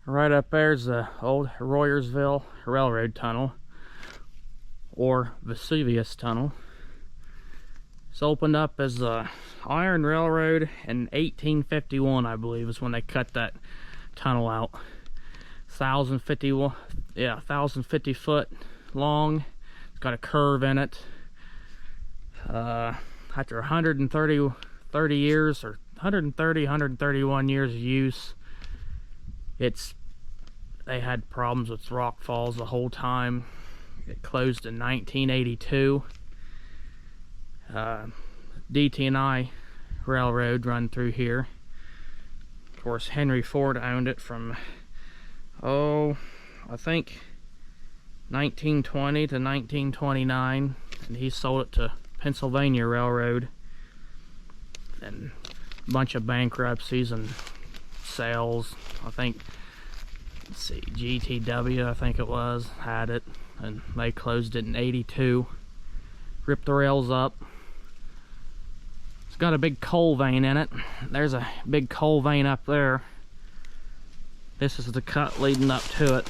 Right up there's the old Royersville Railroad Tunnel, or Vesuvius Tunnel. It's opened up as the Iron Railroad in 1851, I believe, is when they cut that tunnel out. 1,050 foot long. It's got a curve in it. After 130 years, or 131 years of use, they had problems with rock falls the whole time. It closed in 1982. DT&I Railroad run through here. Of course, Henry Ford owned it from, I think 1920 to 1929, and he sold it to Pennsylvania Railroad. And a bunch of bankruptcies and sales. I think, let's see, GTW, I think it was, had it, and they closed it in 82. Ripped the rails up. It's got a big coal vein in it. There's a big coal vein up there. This is the cut leading up to it.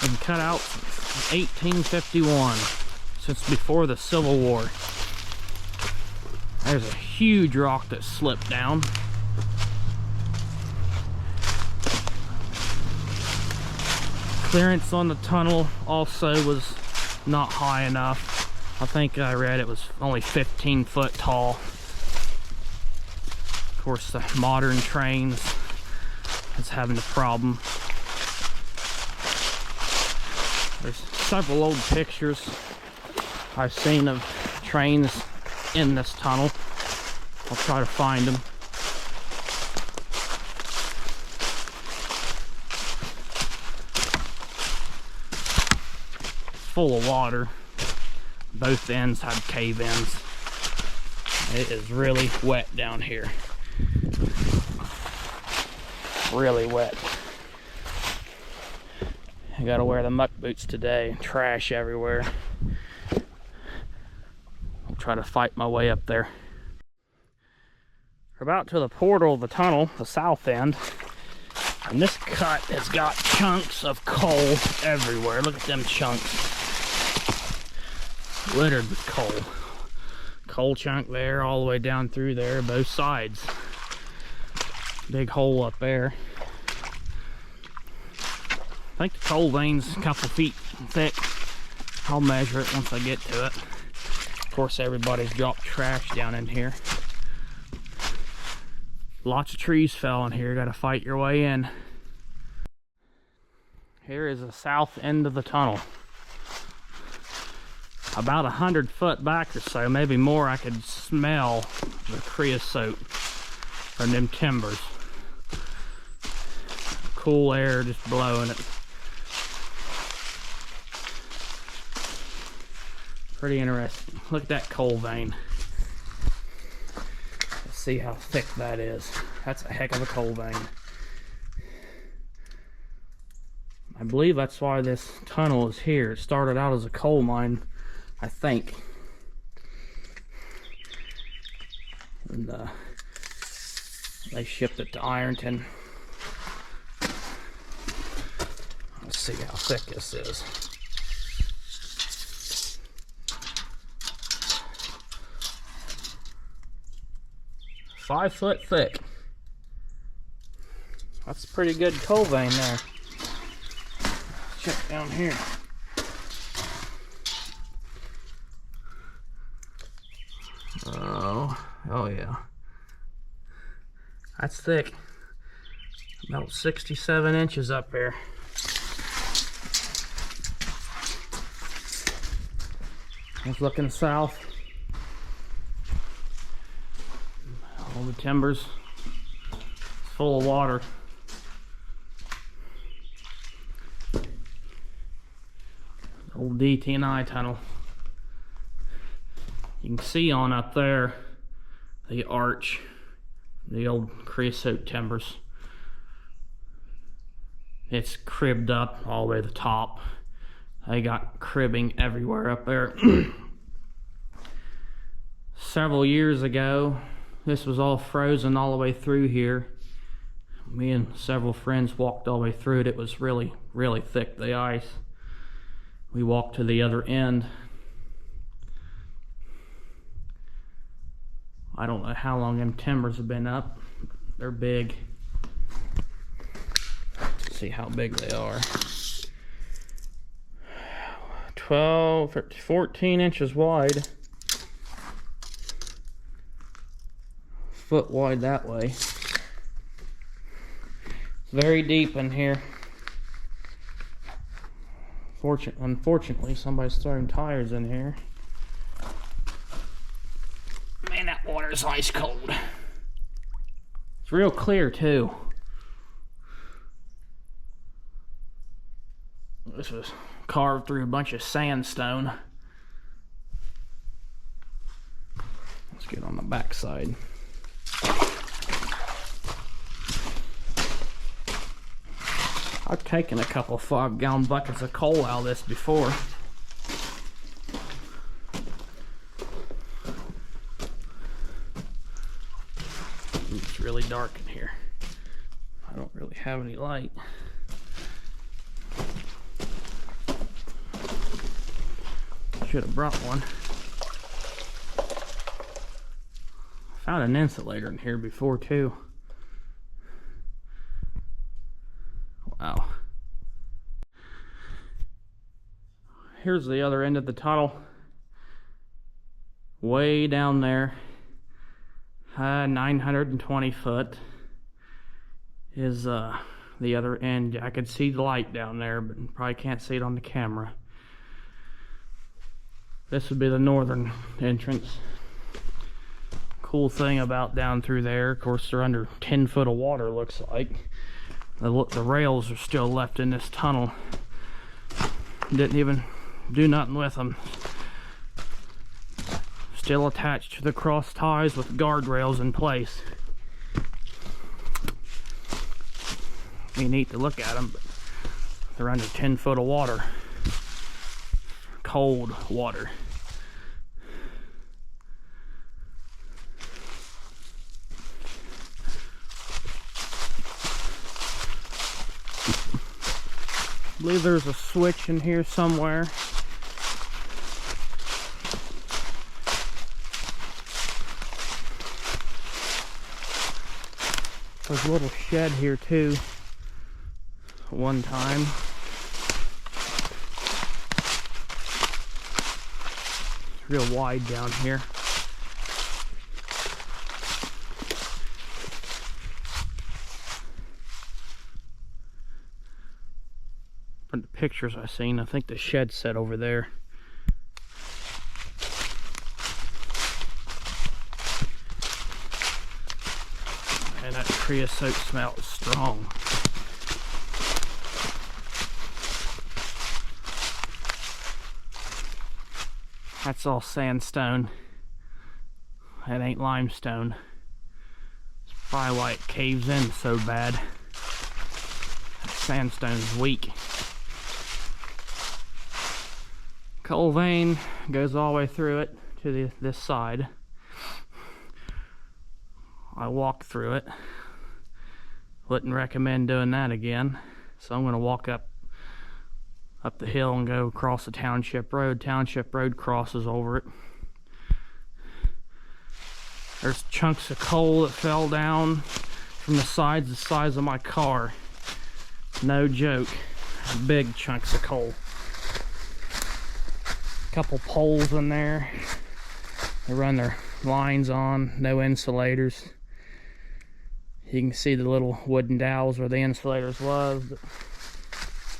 Been cut out since 1851, since before the Civil War. There's a huge rock that slipped down. Clearance on the tunnel also was not high enough. I think I read it was only 15 foot tall. Of course, the modern trains is having a problem. There's several old pictures I've seen of trains in this tunnel. I'll try to find them. Full of water. Both ends have cave-ins. It is really wet down here. Really wet. I gotta wear the muck boots today. Trash everywhere. I'll try to fight my way up there. We're about to the portal of the tunnel, the south end. And this cut has got chunks of coal everywhere. Look at them chunks. Littered with coal. Coal chunk there, all the way down through there, both sides. Big hole up there. I think the coal vein's a couple feet thick. I'll measure it once I get to it. Of course, everybody's dropped trash down in here. Lots of trees fell in here. Gotta fight your way in. Here is the south end of the tunnel. About 100 foot back or so, maybe more, I could smell the creosote from them timbers. Cool air just blowing it. Pretty interesting. Look at that coal vein. Let's see how thick that is. That's a heck of a coal vein. I believe that's why this tunnel is here. It started out as a coal mine, I think. And they shipped it to Ironton. Let's see how thick this is. Five foot thick. That's a pretty good coal vein there. Let's check down here. Oh yeah. That's thick. About 67 inches up there. Just looking south. All the timbers. It's full of water. Old DT&I tunnel. You can see on up there the arch, the old creosote timbers. It's cribbed up all the way to the top. They got cribbing everywhere up there. Several years ago, this was all frozen all the way through here. Me and several friends walked all the way through it. It was really, really thick, the ice. We walked to the other end. I don't know how long them timbers have been up. They're big. Let's see how big they are. 12, 13, 14 inches wide. Foot wide that way. It's very deep in here. Unfortunately, somebody's throwing tires in here. Man, that water's ice cold. It's real clear too. This was carved through a bunch of sandstone. Let's get on the back side. I've taken a couple 5-gallon buckets of coal out of this before. It's really dark in here. I don't really have any light. Should have brought one. I found an insulator in here before too. Wow. Here's the other end of the tunnel. Way down there, 920 foot is the other end. I could see the light down there, but probably can't see it on the camera. This would be the northern entrance. Cool thing about down through there, of course, they're under 10 foot of water, looks like. The rails are still left in this tunnel. Didn't even do nothing with them. Still attached to the cross ties with guardrails in place. Be neat to look at them, but they're under 10 foot of water. Cold water. I believe there's a switch in here somewhere. There's a little shed here too. One time. It's real wide down here. From the pictures I've seen, I think the shed's set over there. And that creosote smell is strong. That's all sandstone. That ain't limestone. That's probably why it caves in so bad. That sandstone's weak. Coal vein goes all the way through it to this side. I walked through it. Wouldn't recommend doing that again. So I'm going to walk up the hill and go across the township road. Township road crosses over it. There's chunks of coal that fell down from the size of my car. No joke. Big chunks of coal. Couple poles in there. They run their lines on, no insulators. You can see the little wooden dowels where the insulators was. But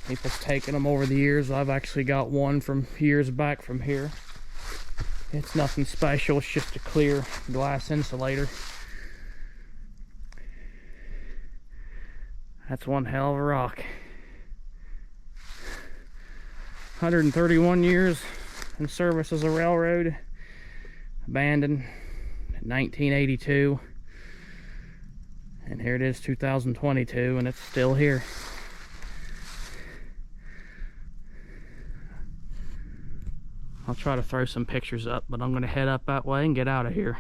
people's taken them over the years. I've actually got one from years back from here. It's nothing special, it's just a clear glass insulator. That's one hell of a rock. 131 years in service as a railroad. Abandoned in 1982. And here it is, 2022, and it's still here. I'll try to throw some pictures up, but I'm going to head up that way and get out of here.